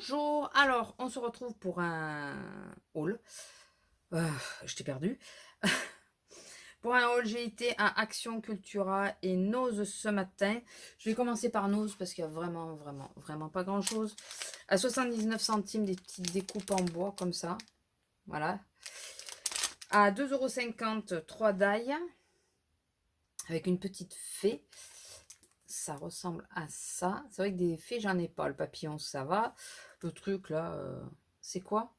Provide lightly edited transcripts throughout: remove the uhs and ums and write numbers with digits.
Bonjour, alors on se retrouve pour un haul. Je t'ai perdu. Pour un haul, j'ai été à Action Cultura et Nose ce matin. Je vais commencer par Nose parce qu'il y a vraiment pas grand chose. À 79 centimes, des petites découpes en bois comme ça. Voilà. À 2,50 €, 3 dailles avec une petite fée. Ça ressemble à ça. C'est vrai que des fées, j'en ai pas. Le papillon, ça va. Le truc là, c'est quoi?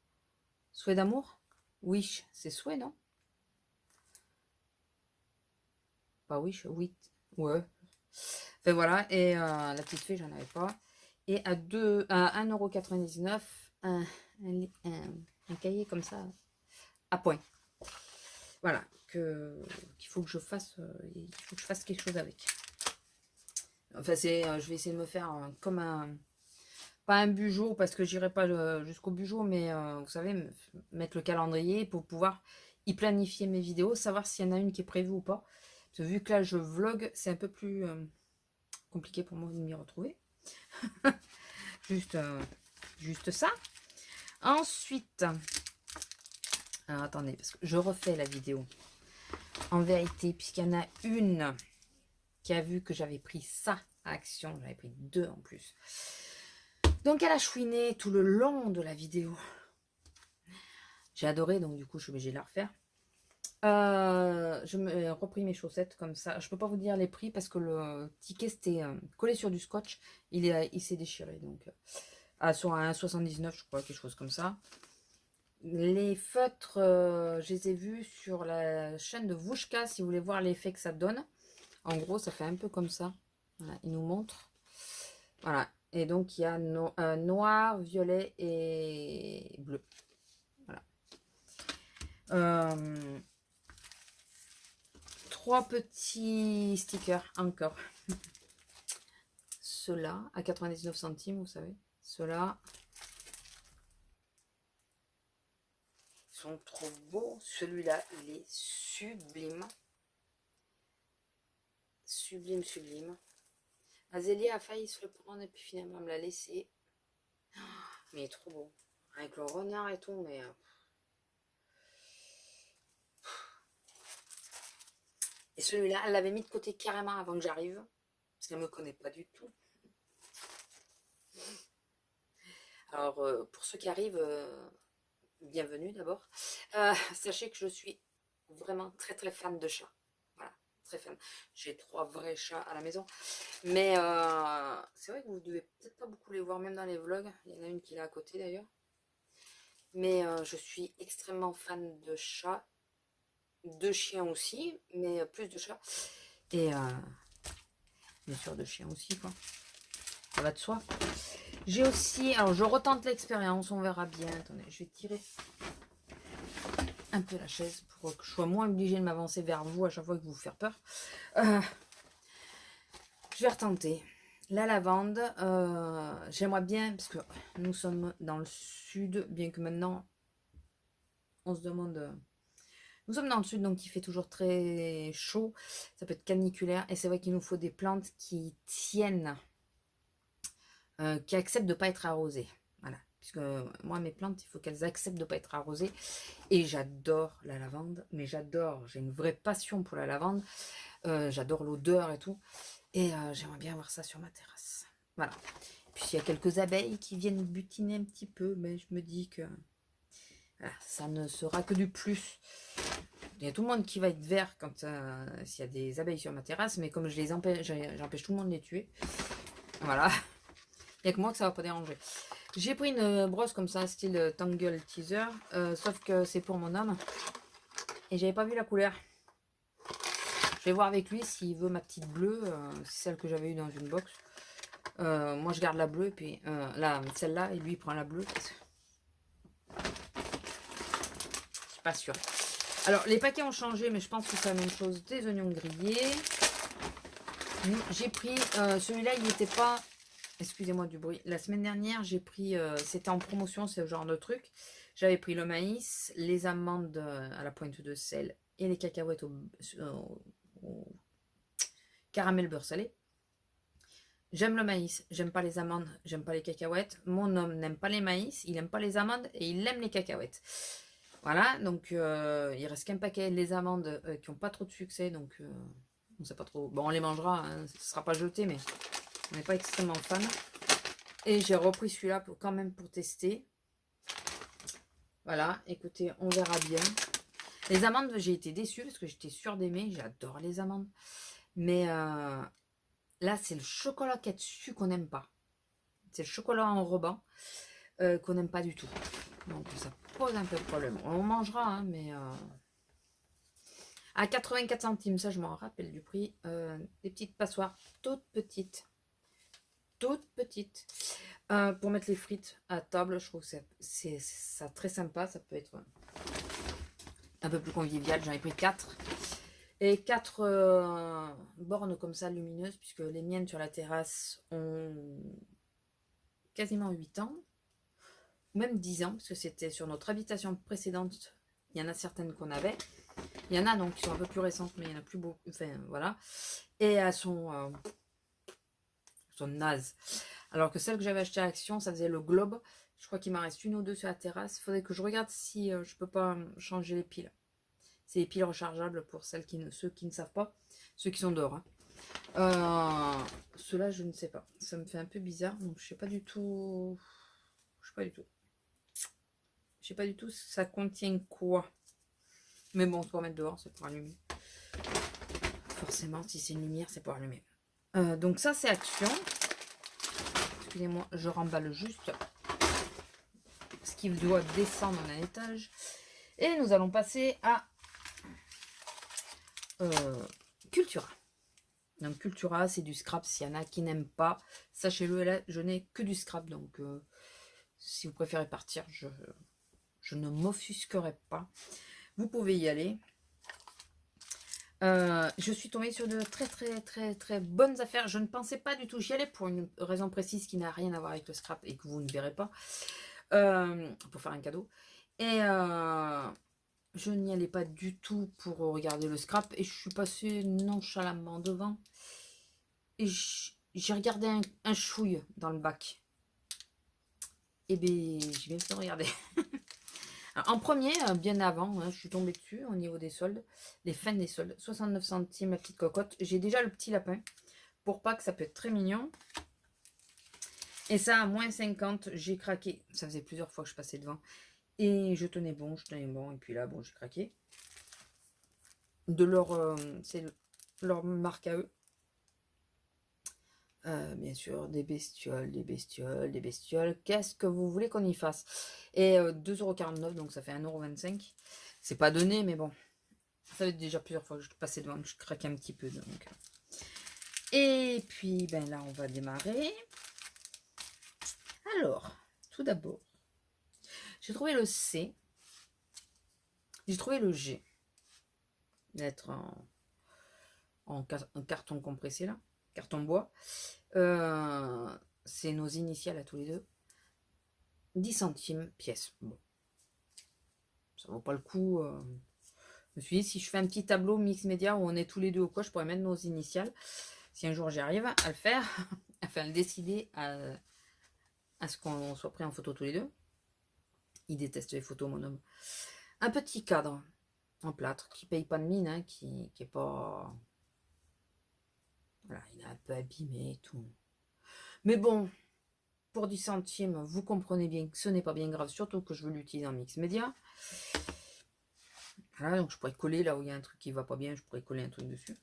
Souhait d'amour? Wish, c'est souhait, non? Pas wish, oui. Ouais. Enfin voilà, et la petite fée, j'en avais pas. Et à 1,99 €, un cahier comme ça, à point. Voilà, qu'il faut que je fasse, il faut que je fasse quelque chose avec. Enfin, je vais essayer de me faire comme pas un bugeot, parce que j'irai pas jusqu'au bugeot, mais vous savez, mettre le calendrier pour pouvoir y planifier mes vidéos, savoir s'il y en a une qui est prévue ou pas. Parce que vu que là, je vlog, c'est un peu plus compliqué pour moi de m'y retrouver. juste, juste ça. Ensuite, alors attendez, parce que je refais la vidéo. En vérité, puisqu'il y en a une qui a vu que j'avais pris ça à Action, j'avais pris 2 en plus. Donc elle a chouiné tout le long de la vidéo. J'ai adoré, donc du coup je suis obligée de la refaire. Je me repris mes chaussettes comme ça. Je peux pas vous dire les prix parce que le ticket c'était collé sur du scotch. Il s'est déchiré, donc sur un 1,79 je crois, quelque chose comme ça. Les feutres, je les ai vus sur la chaîne de Vushka si vous voulez voir l'effet que ça donne. En gros, ça fait un peu comme ça. Voilà, il nous montre. Voilà. Et donc, il y a noir, violet et bleu. Voilà. 3 petits stickers encore. Ceux-là, à 99 centimes, vous savez. Ceux-là sont trop beaux. Celui-là, il est sublime. Sublime, sublime. Azélia a failli se le prendre et puis finalement me l'a laissé. Mais il est trop beau. Avec le renard et tout, mais... Et celui-là, elle l'avait mis de côté carrément avant que j'arrive. Parce qu'elle ne me connaît pas du tout. Alors, pour ceux qui arrivent, bienvenue d'abord. Sachez que je suis vraiment très fan de chats. Voilà, très fan. J'ai 3 vrais chats à la maison. Mais c'est vrai que vous devez peut-être pas beaucoup les voir, même dans les vlogs. Il y en a une qui est là à côté d'ailleurs. Mais je suis extrêmement fan de chats. De chiens aussi, mais plus de chats. Et bien sûr de chiens aussi, quoi. Ça va de soi. J'ai aussi, alors je retente l'expérience, on verra bien. Attendez, je vais tirer un peu la chaise pour que je sois moins obligée de m'avancer vers vous à chaque fois que vous faire peur. Je vais retenter. La lavande, j'aimerais bien, parce que nous sommes dans le sud, bien que maintenant on se demande... Nous sommes dans le sud, donc il fait toujours très chaud. Ça peut être caniculaire. Et c'est vrai qu'il nous faut des plantes qui tiennent, qui acceptent de ne pas être arrosées. Voilà. Puisque moi, mes plantes, il faut qu'elles acceptent de ne pas être arrosées. Et j'adore la lavande. Mais j'adore. J'ai une vraie passion pour la lavande. J'adore l'odeur et tout. Et j'aimerais bien avoir ça sur ma terrasse. Voilà. Puis il y a quelques abeilles qui viennent butiner un petit peu. Mais je me dis que voilà, ça ne sera que du plus. Il y a tout le monde qui va être vert quand s'il y a des abeilles sur ma terrasse, mais comme je les empêche, j'empêche tout le monde de les tuer. Voilà. Il n'y a que moi que ça va pas déranger. J'ai pris une brosse comme ça, style Tangle Teaser, sauf que c'est pour mon homme. Et j'avais pas vu la couleur. Je vais voir avec lui s'il veut ma petite bleue, c'est celle que j'avais eue dans une box. Moi je garde la bleue, et puis celle-là, et lui il prend la bleue. Je suis pas sûre. Alors, les paquets ont changé, mais je pense que c'est la même chose. Des oignons grillés. J'ai pris... celui-là, il n'était pas... Excusez-moi du bruit. La semaine dernière, j'ai pris... c'était en promotion, c'est le genre de truc. J'avais pris le maïs, les amandes à la pointe de sel et les cacahuètes au caramel beurre salé. J'aime le maïs, j'aime pas les amandes, j'aime pas les cacahuètes. Mon homme n'aime pas les maïs, il aime pas les amandes et il aime les cacahuètes. Voilà, donc il reste qu'un paquet les amandes qui ont pas trop de succès, donc on sait pas trop. Bon, on les mangera, hein, ce sera pas jeté, mais on n'est pas extrêmement fan. Et j'ai repris celui-là quand même pour tester. Voilà, écoutez, on verra bien. Les amandes, j'ai été déçue parce que j'étais sûre d'aimer. J'adore les amandes. Mais là, c'est le chocolat qu'il y a dessus qu'on n'aime pas. C'est le chocolat en ruban qu'on n'aime pas du tout. Donc ça pose un peu de problème. On mangera, hein, mais à 84 centimes, ça je m'en rappelle du prix. Des petites passoires toutes petites. Toutes petites. Pour mettre les frites à table, je trouve que c'est ça très sympa. Ça peut être un peu plus convivial. J'en ai pris 4. Et 4 bornes comme ça lumineuses, puisque les miennes sur la terrasse ont quasiment 8 ans, ou même 10 ans, parce que c'était sur notre habitation précédente. Il y en a certaines qu'on avait. Il y en a donc qui sont un peu plus récentes, mais il y en a plus beaucoup. Enfin, voilà. Et elles sont nazes. Alors que celle que j'avais achetée à Action, ça faisait le globe. Je crois qu'il m'en reste une ou deux sur la terrasse. Il faudrait que je regarde si je peux pas changer les piles. C'est les piles rechargeables pour ceux qui ne savent pas. Ceux qui sont dehors. Hein. Ceux-là, je ne sais pas. Ça me fait un peu bizarre. Donc, je sais pas du tout. Je sais pas du tout. Je sais pas du tout ça contient quoi. Mais bon, on peut mettre dehors, c'est pour allumer. Forcément, si c'est une lumière, c'est pour allumer. Donc ça, c'est Action. Excusez-moi, je remballe juste ce qui doit descendre d'un étage. Et nous allons passer à Cultura. Donc Cultura, c'est du scrap. S'il y en a qui n'aiment pas, sachez-le, là, je n'ai que du scrap. Donc si vous préférez partir, je ne m'offusquerai pas. Vous pouvez y aller. Je suis tombée sur de très bonnes affaires. Je ne pensais pas du tout. J'y allais pour une raison précise qui n'a rien à voir avec le scrap et que vous ne verrez pas. Pour faire un cadeau. Et je n'y allais pas du tout pour regarder le scrap. Et je suis passée nonchalamment devant. Et j'ai regardé un chouille dans le bac. Et bien, j'ai bien fait de regarder. Alors, en premier, bien avant, hein, je suis tombée dessus au niveau des soldes. Les fins des soldes. 69 centimes la petite cocotte. J'ai déjà le petit lapin. Pour pas que ça peut être très mignon. Et ça, à moins 50, j'ai craqué. Ça faisait plusieurs fois que je passais devant. Et je tenais bon. Et puis là, bon, j'ai craqué. De leur... c'est leur marque à eux. Bien sûr, des bestioles. Qu'est-ce que vous voulez qu'on y fasse? Et 2,49 €, donc ça fait 1,25 €. C'est pas donné, mais bon. Ça fait déjà plusieurs fois que je passais devant, que je craquais un petit peu. Donc. Et puis, ben là, on va démarrer. Alors, tout d'abord, j'ai trouvé le C. J'ai trouvé le G. Lettre en carton compressé, là. Carton bois. C'est nos initiales à tous les deux. 10 centimes pièce. Bon. Ça vaut pas le coup. Je me suis dit, si je fais un petit tableau mix média où on est tous les deux au quoi, je pourrais mettre nos initiales. Si un jour j'arrive à le faire, enfin à le décider, à ce qu'on soit pris en photo tous les deux. Il déteste les photos, mon homme. Un petit cadre en plâtre qui paye pas de mine, hein, qui est pas... Voilà, il est un peu abîmé et tout. Mais bon, pour 10 centimes, vous comprenez bien que ce n'est pas bien grave, surtout que je veux l'utiliser en mix média. Voilà, donc je pourrais coller là où il y a un truc qui va pas bien, je pourrais coller un truc dessus.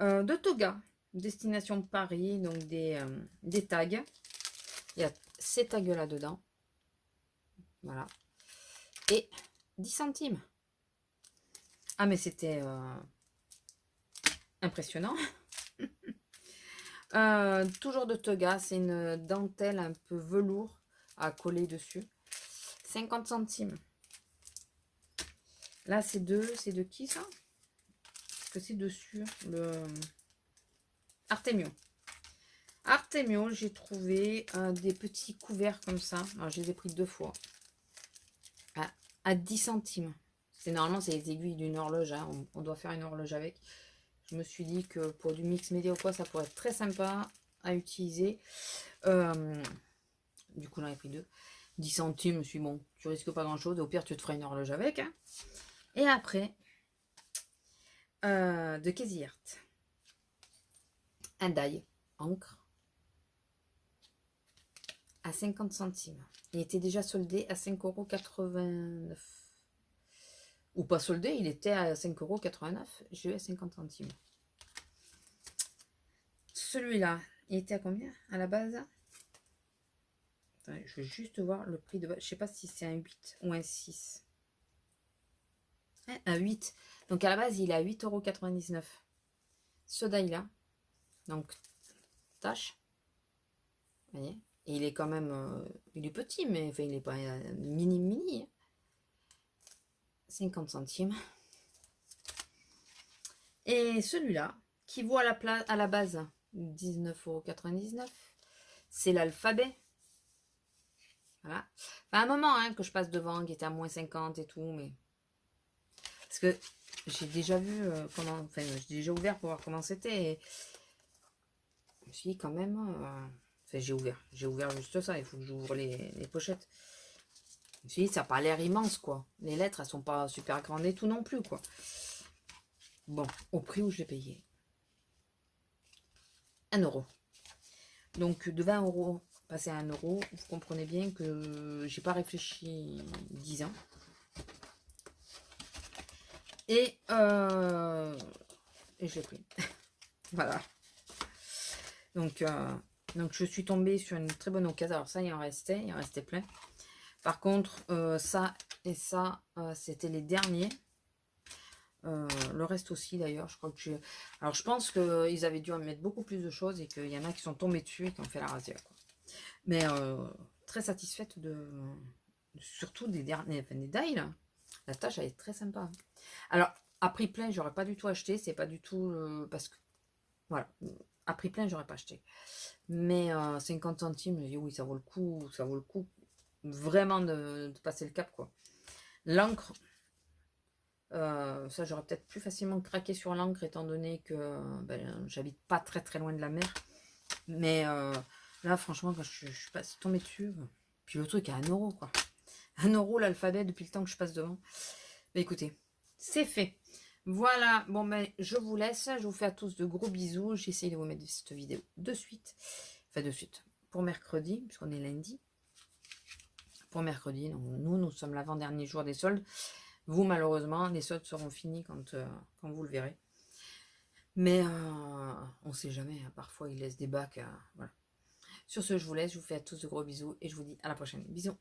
De Toga, destination Paris, donc des tags. Il y a ces tags là dedans. Voilà. Et 10 centimes. Ah, mais c'était impressionnant. Toujours de Toga, c'est une dentelle un peu velours à coller dessus. 50 centimes. Là, c'est de qui ça? Est-ce que c'est dessus? Le Artemio. Artemio, j'ai trouvé des petits couverts comme ça. Alors, je les ai pris 2 fois. À 10 centimes. Normalement, c'est les aiguilles d'une horloge. Hein. On doit faire une horloge avec. Je me suis dit que pour du mix média ou quoi, ça pourrait être très sympa. à utiliser. Du coup, j'en ai pris 2. 10 centimes, je me suis dit, bon, tu risques pas grand chose. Au pire, tu te feras une horloge avec. Hein. Et après, de Crazy Heart. Un die, encre, à 50 centimes. Il était déjà soldé à 5,89 €. Ou pas soldé, il était à 5,89 €. J'ai eu à 50 centimes. Celui-là, il était à combien à la base? Attendez, je vais juste voir le prix de base. Je sais pas si c'est un 8 ou un 6. Un 8. Donc à la base, il est à 8,99 €. Ce die-là. Donc, tâche. Vous voyez? Et il est quand même... il est petit, mais enfin, il n'est pas mini. 50 centimes. Et celui-là, qui vaut à la base 19,99 €, c'est l'alphabet. Voilà. Enfin, un moment hein, que je passe devant, qui était à moins 50 et tout, mais... Parce que j'ai déjà vu comment... Enfin, j'ai déjà ouvert pour voir comment c'était. Et... Je me suis dit quand même... Enfin, j'ai ouvert juste ça, il faut que j'ouvre les pochettes. Je me suis dit, ça n'a pas l'air immense, quoi. Les lettres, elles sont pas super grandes et tout non plus, quoi. Bon, au prix où je l'ai payé. 1 €. Donc, de 20 € passer à 1 €, vous comprenez bien que j'ai pas réfléchi 10 ans. Et je l'ai pris. Voilà. Donc, je suis tombée sur une très bonne occasion. Alors ça, il en restait plein. Par contre, ça et ça, c'était les derniers. Le reste aussi d'ailleurs, je crois que j'ai... Alors je pense qu'ils avaient dû en mettre beaucoup plus de choses et qu'il y en a qui sont tombés dessus et qui ont fait la razzia, quoi. Mais très satisfaite surtout des derniers, enfin, des die là. La tâche elle est très sympa. Alors à prix plein, j'aurais pas du tout acheté, c'est pas du tout parce que voilà, à prix plein, j'aurais pas acheté. Mais 50 centimes, je dis oui, ça vaut le coup vraiment de passer le cap, quoi. L'encre, ça j'aurais peut-être plus facilement craqué sur l'encre étant donné que ben, j'habite pas très très loin de la mer. Mais là franchement quand je suis tombée dessus, puis le truc à 1 € quoi. 1 € l'alphabet depuis le temps que je passe devant. Mais écoutez, c'est fait. Voilà, bon ben je vous laisse, je vous fais à tous de gros bisous. J'essaye de vous mettre cette vidéo de suite. Enfin de suite, pour mercredi, puisqu'on est lundi. Pour mercredi, donc nous sommes l'avant-dernier jour des soldes. Vous, malheureusement, les soldes seront finis quand vous le verrez. Mais on ne sait jamais, hein, parfois ils laissent des bacs. Voilà. Sur ce, je vous laisse, je vous fais à tous de gros bisous et je vous dis à la prochaine. Bisous.